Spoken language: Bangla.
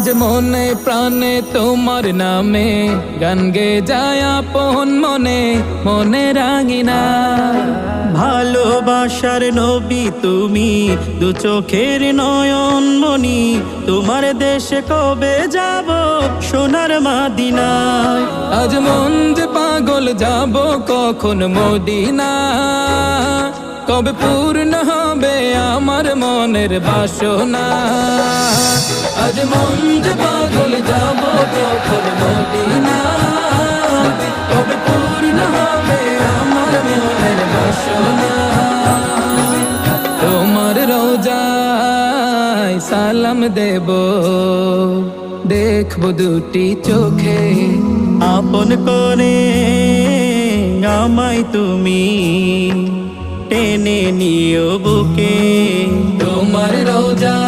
আজ মনে প্রাণে তোমার নামে গান গে যায় আপন মনে মনে রাঙিনা। ভালোবাসার নবী তুমি, দু চোখের নয়ন মনি, তোমার দেশে কবে যাব সোনার মাদিনায়। আজ মন যে পাগল যাব কখন মদিনা, কবে পূর্ণ হবে আমার মনের বাসনা। আজ মন যে পাগল যাব কখন মদিনা, কবে পূর্ণ হবে আমার মনের বাসনা। তোমার রোজায় সালাম দেব, দেখবো দুটি চোখে, আপন করে আমায় তুমি টেনে নিও বুকে। তোমার রোজা